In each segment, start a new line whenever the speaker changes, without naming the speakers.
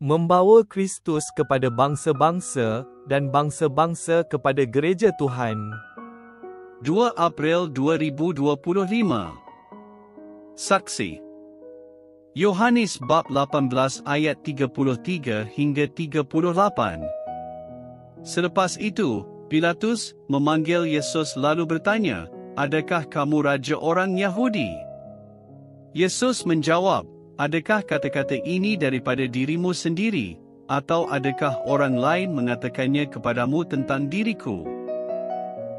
membawa Kristus kepada bangsa-bangsa dan bangsa-bangsa kepada gereja Tuhan.
2 April 2025. Saksi. Yohanes bab 18 ayat 33 hingga 38. Selepas itu, Pilatus memanggil Yesus lalu bertanya, "Adakah kamu raja orang Yahudi?" Yesus menjawab, "Adakah kata-kata ini daripada dirimu sendiri, atau adakah orang lain mengatakannya kepadamu tentang diriku?"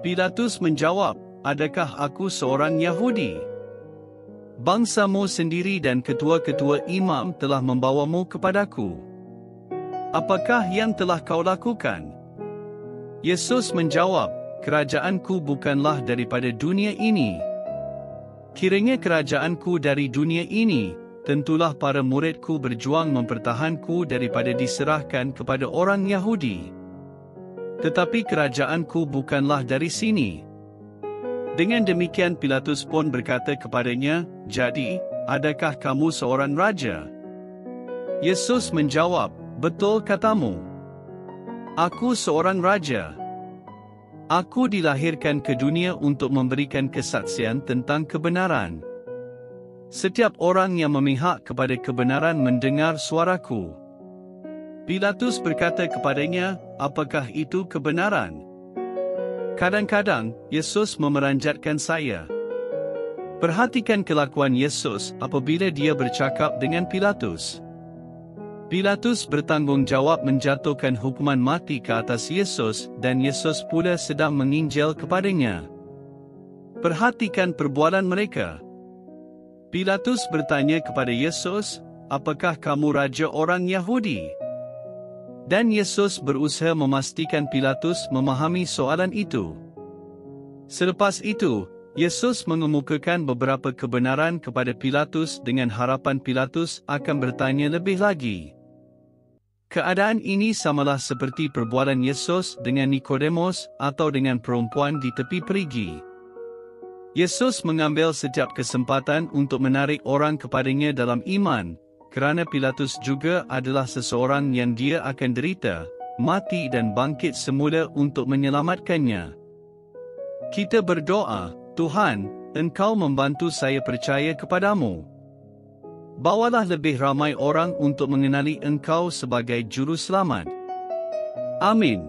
Pilatus menjawab, "Adakah aku seorang Yahudi? Bangsamu sendiri dan ketua-ketua imam telah membawamu kepadaku. Apakah yang telah kau lakukan?" Yesus menjawab, "Kerajaanku bukanlah daripada dunia ini. Kiranya kerajaanku dari dunia ini, tentulah para muridku berjuang mempertahanku daripada diserahkan kepada orang Yahudi. Tetapi kerajaanku bukanlah dari sini." Dengan demikian Pilatus pun berkata kepadanya, "Jadi, adakah kamu seorang raja?" Yesus menjawab, "Betul katamu. Aku seorang raja. Aku dilahirkan ke dunia untuk memberikan kesaksian tentang kebenaran. Setiap orang yang memihak kepada kebenaran mendengar suaraku." Pilatus berkata kepadanya, "Apakah itu kebenaran?" Kadang-kadang, Yesus memeranjatkan saya. Perhatikan kelakuan Yesus apabila dia bercakap dengan Pilatus. Pilatus bertanggungjawab menjatuhkan hukuman mati ke atas Yesus dan Yesus pula sedang menginjil kepadanya. Perhatikan perbualan mereka. Pilatus bertanya kepada Yesus, "Apakah kamu raja orang Yahudi?" Dan Yesus berusaha memastikan Pilatus memahami soalan itu. Selepas itu, Yesus mengemukakan beberapa kebenaran kepada Pilatus dengan harapan Pilatus akan bertanya lebih lagi. Keadaan ini samalah seperti perbualan Yesus dengan Nikodemus atau dengan perempuan di tepi perigi. Yesus mengambil setiap kesempatan untuk menarik orang kepadanya dalam iman, kerana Pilatus juga adalah seseorang yang dia akan derita, mati dan bangkit semula untuk menyelamatkannya. Kita berdoa, "Tuhan, Engkau membantu saya percaya kepadamu. Bawalah lebih ramai orang untuk mengenali Engkau sebagai Juru Selamat. Amin."